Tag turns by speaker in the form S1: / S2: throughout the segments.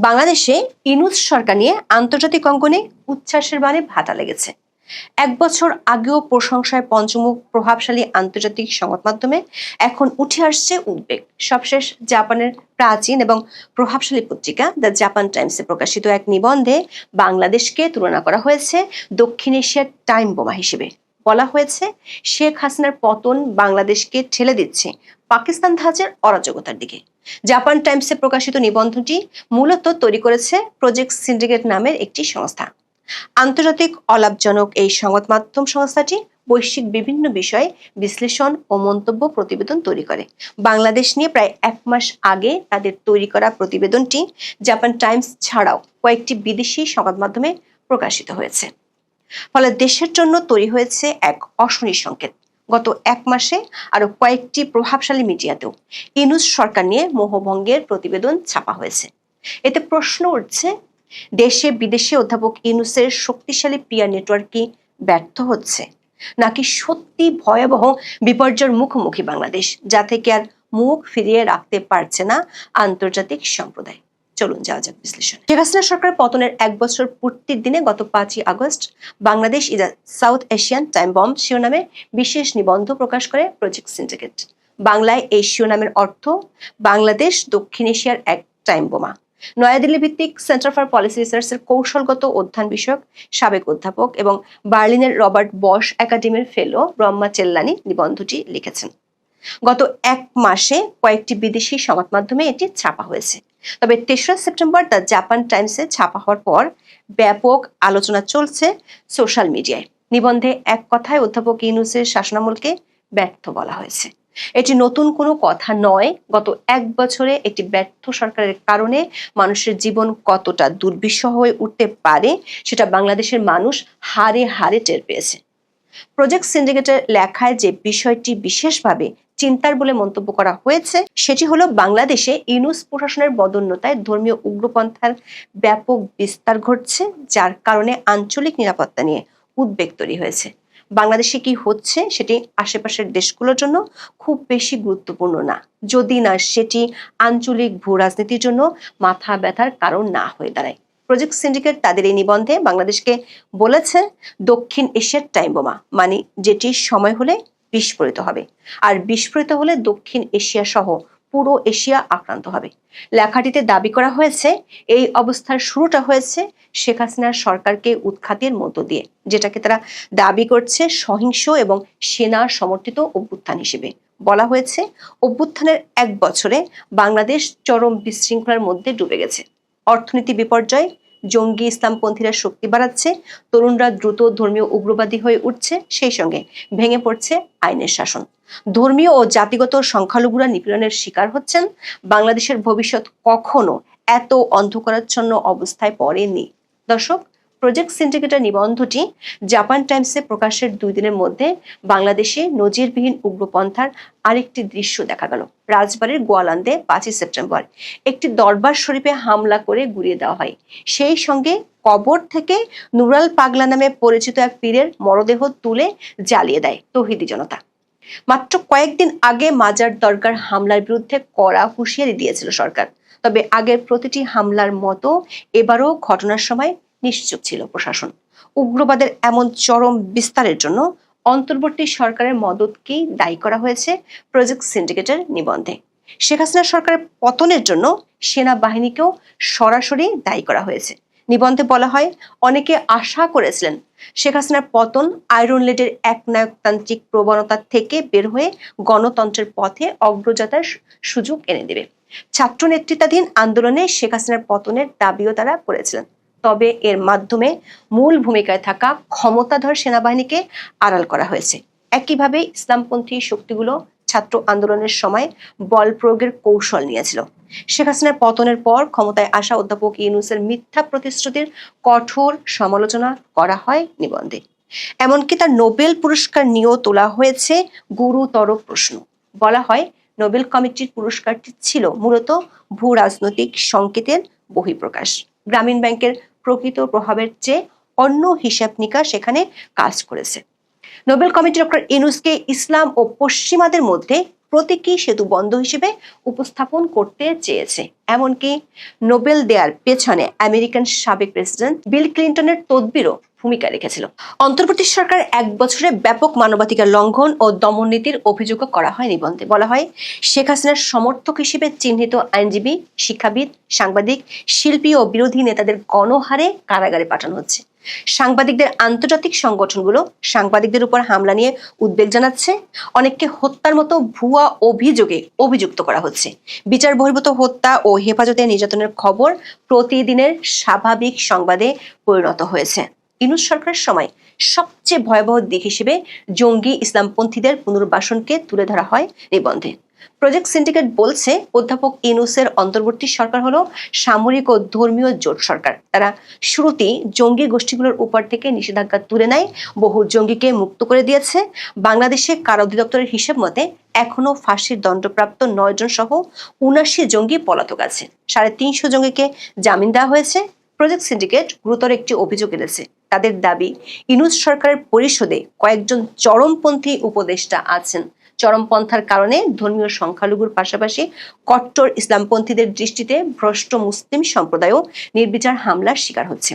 S1: বাংলাদেশে ইনুস সরকার নিয়ে আন্তর্জাতিক অঙ্গনে উচ্ছ্বাসের বাণে ভাটা লেগেছে। এক বছর আগেও প্রশংসায় পঞ্চমুখ প্রভাবশালী আন্তর্জাতিক সংবাদ মাধ্যমে এখন উঠে আসছে উদ্বেগ। সবশেষ জাপানের প্রাচীন এবং প্রভাবশালী পত্রিকা দ্য জাপান টাইমসে প্রকাশিত এক নিবন্ধে বাংলাদেশকে তুলনা করা হয়েছে দক্ষিণ এশিয়ার টাইম বোমা হিসেবে। বলা হয়েছে শেখ হাসিনার পতন বাংলাদেশকে ঠেলে দিচ্ছে পাকিস্তান ধাঁচের অরাজকতার দিকে। জাপান টাইমসে প্রকাশিত নিবন্ধটি মূলত তৈরি করেছে প্রজেক্ট সিন্ডিকেট নামের একটি সংস্থা। আন্তর্জাতিক অলাভজনক এই সংবাদ মাধ্যম সংস্থাটি বৈশ্বিক বিভিন্ন বিষয়ে বিশ্লেষণ ও মন্তব্য প্রতিবেদন তৈরি করে। বাংলাদেশ নিয়ে প্রায় এক মাস আগে তাদের তৈরি করা প্রতিবেদনটি জাপান টাইমস ছাড়াও কয়েকটি বিদেশি সংবাদ মাধ্যমে প্রকাশিত হয়েছে। ফলে দেশের জন্য তৈরি হয়েছে এক অশনি সংকেত। গত এক মাসে আরো কয়েকটি প্রভাবশালী মিডিয়াতেও ইউনূস সরকার নিয়ে মোহভঙ্গের প্রতিবেদন ছাপা হয়েছে। এতে প্রশ্ন উঠছে, দেশে বিদেশে অধ্যাপক ইউনূসের শক্তিশালী পিআর নেটওয়ার্ক কি ব্যর্থ হচ্ছে, নাকি সত্যি ভয়াবহ বিপর্যয়ের মুখোমুখি বাংলাদেশ, যা থেকে আর মুখ ফিরিয়ে রাখতে পারছে না আন্তর্জাতিক সম্প্রদায়? চলুন যাওয়া যাক বিশ্লেষণ। শেখ হাসিনা সরকার পতনের এক বছর পূর্তির দিনে গত 5ই August Bangladesh is a south Asian time bomb শিরোনামে বিশেষ নিবন্ধ প্রকাশ করে প্রজেক্ট সিন্ডিকেট। বাংলায় এই শিরোনামের অর্থ বাংলাদেশ দক্ষিণ এশিয়ার এক টাইম বোমা। নয়াদিল্লি ভিত্তিক সেন্টার ফর পলিসি রিসার্চের কৌশলগত অধ্যয়ন বিষয়ক সাবেক অধ্যাপক এবং বার্লিনের রবার্ট বশ একাডেমির ফেলো ব্রহ্মা চেল্লানি নিবন্ধটি লিখেছেন। গত এক মাসে কয়েকটি বিদেশি সংবাদ মাধ্যমে এটি ছাপা হয়েছে। তবে 3রা সেপ্টেম্বর দ্য জাপান টাইমসে ছাপা হওয়ার পর ব্যাপক আলোচনা চলছে সোশ্যাল মিডিয়ায়। নিবন্ধে এক কথায় অধ্যাপক ইউনূসের শাসনামলকে ব্যর্থ বলা হয়েছে। এটি নতুন কোনো কথা নয়। গত এক বছরে একটি ব্যর্থ সরকারের কারণে মানুষের জীবন কতটা দুর্বিষহ হয়ে উঠতে পারে সেটা বাংলাদেশের মানুষ হাড়ে হাড়ে টের পেয়েছে। প্রজেক্ট সিন্ডিকেটের লেখায় যে বিষয়টি বিশেষভাবে চিন্তার বলে মন্তব্য করা হয়েছে সেটি হলো বাংলাদেশে ইউনূস প্রশাসনের বদন্যতায় ধর্মীয় উগ্রপন্থার ব্যাপক বিস্তার ঘটছে, যার কারণে আঞ্চলিক নিরাপত্তা নিয়ে উদ্বেগ তৈরি হয়েছে। বাংলাদেশে কি হচ্ছে সেটি আশেপাশের দেশগুলোর জন্য খুব বেশি গুরুত্বপূর্ণ না, যদি না সেটি আঞ্চলিক ভূ রাজনীতির জন্য মাথা ব্যথার কারণ না হয়ে দাঁড়ায়। প্রজেক্ট সিন্ডিকেট তাদের এই নিবন্ধে বাংলাদেশকে বলেছে দক্ষিণ এশিয়ার টাইম বোমা, মানে যেটি সময় হলে বিস্ফোরিত হবে, আর বিস্ফোরিত হলে দক্ষিণ এশিয়া সহ পুরো এশিয়া আক্রান্ত হবে। লেখাটিতে দাবি করা হয়েছে এই অবস্থার শুরুটা হয়েছে শেখ হাসিনার সরকারকে উৎখাতের মধ্য দিয়ে, যেটাকে তারা দাবি করছে সহিংস এবং সেনা সমর্থিত অভ্যুত্থান হিসেবে। বলা হয়েছে অভ্যুত্থানের এক বছরে বাংলাদেশ চরম বিশৃঙ্খলার মধ্যে ডুবে গেছে। অর্থনীতি বিপর্যয়, জঙ্গি ইসলামপন্থীরা শক্তি বাড়াচ্ছে, তরুণরা দ্রুত ধর্মীয় উগ্রবাদী হয়ে উঠছে, সেই সঙ্গে ভেঙে পড়ছে আইনের শাসন। ধর্মীয় ও জাতিগত সংখ্যালঘুরা নিপীড়নের শিকার হচ্ছেন। বাংলাদেশের ভবিষ্যৎ কখনো এত অন্ধকারাচ্ছন্ন অবস্থায় পড়েনি। দর্শক, প্রজেক্ট সিন্ডিকেটের নিবন্ধটি জাপান টাইমসে প্রকাশের 2 দিনের মধ্যে বাংলাদেশে নজিরবিহীন উগ্রপন্থার আরেকটি দৃশ্য দেখা গেল। রাজবাড়ীর গোয়ালান্দে 5ই সেপ্টেম্বর একটি দরবার শরীফে হামলা করে গুড়িয়ে দেওয়া হয়। সেই সঙ্গে কবর থেকে নুরাল পাগলা নামে পরিচিত এক পীরের মরদেহ তুলে জ্বালিয়ে দেয় তৌহিদি জনতা। মাত্র কয়েকদিন আগে মাজার দরগার হামলার বিরুদ্ধে কড়া হুঁশিয়ারি দিয়েছিল সরকার। তবে আগের প্রতিটি হামলার মতো এবারও ঘটনার সময় নিশ্চুপ ছিল প্রশাসন। উগ্রবাদের এমন চরম বিস্তারের জন্য অন্তর্বর্তী সরকারের মদতকেই দায়ী করা হয়েছে প্রজেক্ট সিন্ডিকেটের নিবন্ধে। শেখ হাসিনা সরকারের পতনের জন্য সেনাবাহিনীকেও সরাসরি দায়ী করা হয়েছে। নিবন্ধে বলা হয়, অনেকে আশা করেছিলেন শেখ হাসিনার পতন আয়রন লেডের একনায়কতান্ত্রিক প্রবণতা থেকে বের হয়ে গণতন্ত্রের পথে অগ্রযাত্রার সুযোগ এনে দেবে। ছাত্র নেতৃত্বাধীন আন্দোলনে শেখ হাসিনার পতনের দাবিও তারা করেছিলেন। তবে এর মাধ্যমে মূল ভূমিকায় থাকা ক্ষমতাধর সেনাবাহিনীকে আড়াল করা হয়েছে। একইভাবে ইসলামপন্থী শক্তিগুলো ছাত্র আন্দোলনের সময় বল প্রয়োগের কৌশল নিয়েছিল। শেখ হাসিনার পতনের পর ক্ষমতায় আসা অধ্যাপক ইউনূসের মিথ্যা প্রতিশ্রুতির কঠোর সমালোচনা করা হয় নিবন্ধে। এমনকি তার নোবেল পুরস্কার নিয়েও তোলা হয়েছে গুরুতর প্রশ্ন। বলা হয়, নোবেল কমিটির পুরস্কারটি ছিল মূলত ভূ রাজনৈতিক সংকেতের বহিঃপ্রকাশ। গ্রামীণ ব্যাংকের প্রকৃত প্রভাবের চেয়ে অন্য হিসাব নিকাশ সেখানে কাজ করেছে। নোবেল কমিটি ডক্টর ইউনূসকে ইসলাম ও পশ্চিমাদের মধ্যে প্রতীকী সেতু বন্ধ হিসেবে উপস্থাপন করতে চেয়েছে। এমনকি নোবেল দেয়ার পেছনে আমেরিকান সাবেক প্রেসিডেন্ট বিল ক্লিন্টনের তদবিরও ভূমিকা রেখেছিল। অন্তর্বর্তী সরকার 1 বছরে ব্যাপক মানবাধিকার লঙ্ঘন ও দমন নীতির অভিযোগ করা হয় নিবন্ধে। বলা হয়, শেখ হাসিনার সমর্থক হিসেবে চিহ্নিত আইনজীবী, শিক্ষাবিদ, সাংবাদিক, শিল্পী ও বিরোধী নেতাদের গণহারে কারাগারে পাঠানো হচ্ছে। সাংবাদিকদের আন্তর্জাতিক সংগঠনগুলো সাংবাদিকদের উপর হামলা নিয়ে উদ্বেগ জানাচ্ছে। অনেককে হত্যার মতো ভুয়া অভিযোগে অভিযুক্ত করা হচ্ছে। বিচার বহির্ভূত হত্যা ও হেফাজতে নির্যাতনের খবর প্রতিদিনের স্বাভাবিক সংবাদে পরিণত হয়েছে। ইউনূস সরকারের সময় সবচেয়ে ভয়াবহ দিক হিসেবে জঙ্গি ইসলামপন্থীদের পুনর্বাসনকে তুলে ধরা হয় নিবন্ধে। প্রজেক্ট সিন্ডিকেট বলছে, অধ্যাপক ইউনূসের অন্তর্বর্তী সরকার হলো সামরিক ও ধর্মীয় জোট সরকার। তারা শুরুতেই জঙ্গি গোষ্ঠীগুলোর উপর থেকে নিষেধাজ্ঞা তুলে নেয়, বহু জঙ্গিকে মুক্ত করে দিয়েছে। বাংলাদেশে কারা অধিদপ্তরের হিসেব মতে এখনো ফাঁসির দণ্ডপ্রাপ্ত 9 জন সহ 79 জঙ্গি পলাতক আছে। 350 জঙ্গিকে জামিন দেওয়া হয়েছে। প্রজেক্ট সিন্ডিকেট গুরুতর একটি অভিযোগ এনেছে। তাদের দাবি, ইউনূস সরকারের পরিষদে কয়েকজন চরমপন্থী উপদেষ্টা আছেন। চরমপন্থার কারণে ধর্মীয় সংখ্যালঘুর পাশাপাশি কট্টর ইসলামপন্থীদের দৃষ্টিতে ভ্রষ্ট মুসলিম সম্প্রদায়ও নির্বিচার হামলার শিকার হচ্ছে।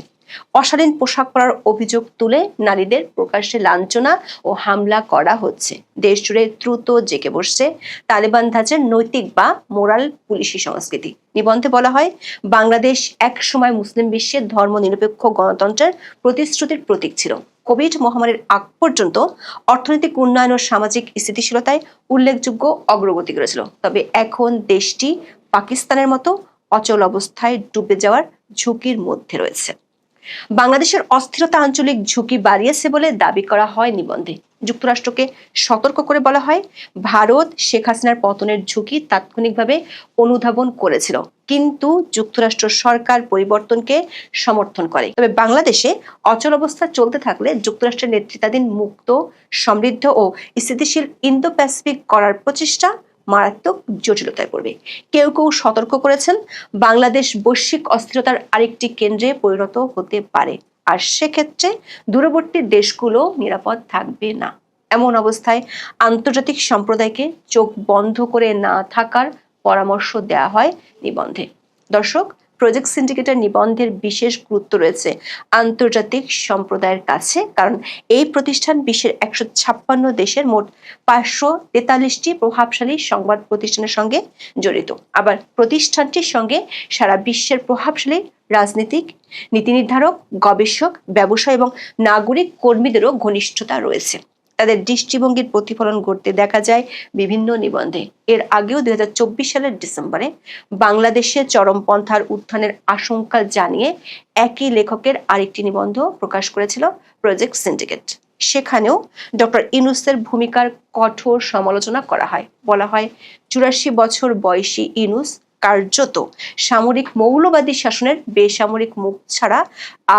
S1: অশালীন পোশাক পরার অভিযোগ তুলে নারীদের প্রকাশ্যে লাঞ্ছনা ও হামলা করা হচ্ছে। দেশ জুড়ে দ্রুত জেঁকে বসছে তালেবান ধাঁচের নৈতিক বা মোরাল পুলিশি সংস্কৃতি। নিবন্ধে বলা হয়, বাংলাদেশ এক সময় মুসলিম বিশ্বের ধর্মনিরপেক্ষ গণতন্ত্রের প্রতিশ্রুতির প্রতীক ছিল। কোভিড মহামারীর আগ পর্যন্ত অর্থনৈতিক উন্নয়ন ও সামাজিক স্থিতিশীলতায় উল্লেখযোগ্য অগ্রগতি করেছিল। তবে এখন দেশটি পাকিস্তানের মতো অচল অবস্থায় ডুবে যাওয়ার ঝুঁকির মধ্যে রয়েছে। বাংলাদেশের অস্থিরতা আঞ্চলিক ঝুঁকি বাড়িয়েছে বলে দাবি করা হয় নিবন্ধে। যুক্তরাষ্ট্রকে সতর্ক করে বলা হয়, ভারত শেখ হাসিনার পতনের ঝুঁকি তাৎক্ষণিকভাবে অনুধাবন করেছিল, কিন্তু যুক্তরাষ্ট্র সরকার পরিবর্তনকে সমর্থন করে। তবে বাংলাদেশে অচল অবস্থা চলতে থাকলে যুক্তরাষ্ট্রের নেতৃত্বাধীন মুক্ত, সমৃদ্ধ ও স্থিতিশীল ইন্দো প্যাসিফিক করার প্রচেষ্টা মারাত্মক জটিলতায় পড়বে। কেউ কেউ সতর্ক করেছেন, বাংলাদেশ বৈশ্বিক অস্থিরতার আরেকটি কেন্দ্রে পরিণত হতে পারে, আর সেক্ষেত্রে দূরবর্তী দেশগুলো নিরাপদ থাকবে না। এমন অবস্থায় আন্তর্জাতিক সম্প্রদায়কে চোখ বন্ধ করে না থাকার পরামর্শ দেওয়া হয় নিবন্ধে। দর্শক, প্রজেক্ট সিন্ডিকেটের নিবন্ধের বিশেষ গুরুত্ব রয়েছে আন্তর্জাতিক সম্প্রদায়ের কাছে, কারণ এই প্রতিষ্ঠান বিশ্বের 156 দেশের মোট 543টি প্রভাবশালী সংবাদ প্রতিষ্ঠানের সঙ্গে জড়িত। আবার প্রতিষ্ঠানটির সঙ্গে সারা বিশ্বের প্রভাবশালী রাজনীতিক, নীতি নির্ধারক, গবেষক, ব্যবসায়ী এবং নাগরিক কর্মীদেরও ঘনিষ্ঠতা রয়েছে। তাদের দৃষ্টিভঙ্গির প্রতিফলন ঘটতে দেখা যায় বিভিন্ন নিবন্ধে। এর আগেও 2024 সালের ডিসেম্বরে বাংলাদেশে চরমপন্থার উত্থানের আশঙ্কা জানিয়ে একই লেখকের আরেকটি নিবন্ধ প্রকাশ করেছিল প্রজেক্ট সিন্ডিকেট। সেখানেও ডক্টর ইউনূসের ভূমিকার কঠোর সমালোচনা করা হয়। বলা হয়, 84 বছর বয়সী ইউনূস কার্যত সামরিক মৌলবাদী শাসনের বেসামরিক মুখ ছাড়া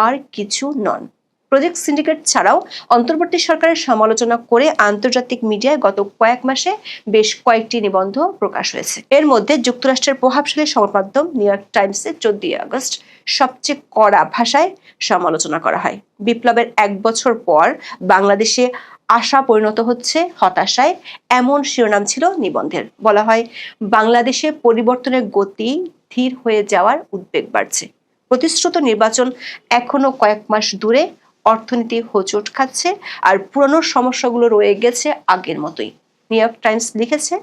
S1: আর কিছু নন। প্রজেক্ট সিন্ডিকেট ছাড়াও অন্তর্বর্তী সরকারের সমালোচনা করে আন্তর্জাতিক মিডিয়ায় গত কয়েক মাসে বেশ কয়েকটি নিবন্ধ প্রকাশ হয়েছে। এর মধ্যে যুক্তরাষ্ট্রের প্রভাবশালী সংবাদ মাধ্যম নিউ ইয়র্ক টাইমসে 14 আগস্ট সবচেয়ে কড়া ভাষায় সমালোচনা করা হয়। বিপ্লবের 1 বছর পর বাংলাদেশে আশা পরিণত হচ্ছে হতাশায়, এমন শিরোনাম ছিল নিবন্ধের। বলা হয়, বাংলাদেশে পরিবর্তনের গতি ধীর হয়ে যাওয়ার উদ্বেগ বাড়ছে। প্রতিশ্রুত নির্বাচন এখনো কয়েক মাস দূরে, অর্থনীতি হোঁচট খাচ্ছে, আর পুরনো সমস্যাগুলো রয়ে গেছে আগের মতোই। নিউ ইয়র্ক টাইমস লিখেছে,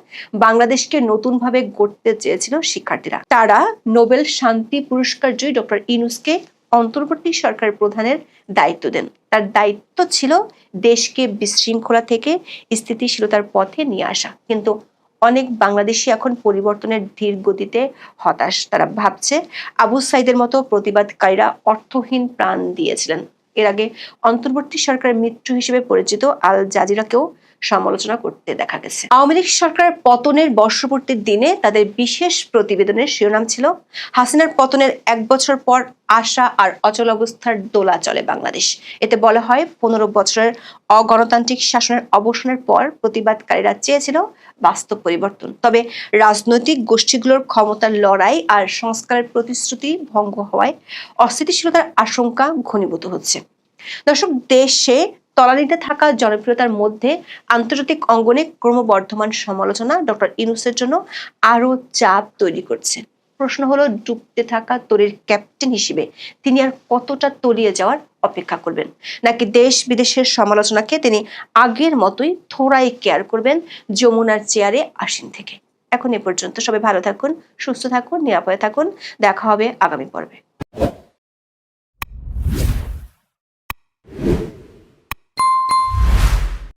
S1: বাংলাদেশকে নতুনভাবে গড়তে চেয়েছিল শিক্ষার্থীরা। তারা নোবেল শান্তি পুরস্কার জয়ী ডক্টর ইউনূসকে অন্তর্বর্তী সরকার প্রধানের দায়িত্ব দেন। তার দায়িত্ব ছিল দেশকে বিশৃঙ্খলা থেকে স্থিতিশীলতার পথে নিয়ে আসা। কিন্তু অনেক বাংলাদেশি এখন পরিবর্তনের ধীর গতিতে হতাশ। তারা ভাবছে, আবু সাইদের মতো প্রতিবাদকারীরা অর্থহীন প্রাণ দিয়েছিলেন। এর আগে অন্তর্বর্তী সরকারের মিত্র হিসেবে পরিচিত আল জাজিরাকেও সমালোচনা করতে দেখা গেছে। আওয়ামী লীগ সরকারের পতনের বর্ষপূর্তির দিনে তাদের বিশেষ প্রতিবেদনের শিরোনাম ছিল, হাসিনার পতনের 1 বছর পর আশা আর অচল অবস্থার দোলা চলে বাংলাদেশ। এতে বলা হয়, 15 বছরের অগণতান্ত্রিক শাসনের অবসানের পর প্রতিবাদকারীরা চেয়েছিল বাস্তব পরিবর্তন। তবে রাজনৈতিক গোষ্ঠীগুলোর ক্ষমতার লড়াই আর সংস্কারের প্রতিশ্রুতি ভঙ্গ হওয়ায় অস্থিতিশীলতার আশঙ্কা ঘনীভূত হচ্ছে। দর্শক, দেশে তলানিতে থাকা জনপ্রিয়তার মধ্যে আন্তর্জাতিক অঙ্গনে ক্রমবর্ধমান সমালোচনা ডক্টর ইউনূসের জন্য আরো চাপ তৈরি করছে। প্রশ্ন হলো, ডুবতে থাকা তরীর ক্যাপ্টেন হিসেবে তিনি আর কতটা তলিয়ে যাওয়ার অপেক্ষা করবেন, নাকি দেশ বিদেশের সমালোচনাকে তিনি আগের মতোই থোড়াই কেয়ার করবেন যমুনার চেয়ারে আসীন থেকে। এখন এ পর্যন্ত। সবাই ভালো থাকুন, সুস্থ থাকুন, নিরাপদে থাকুন। দেখা হবে আগামী পর্বে।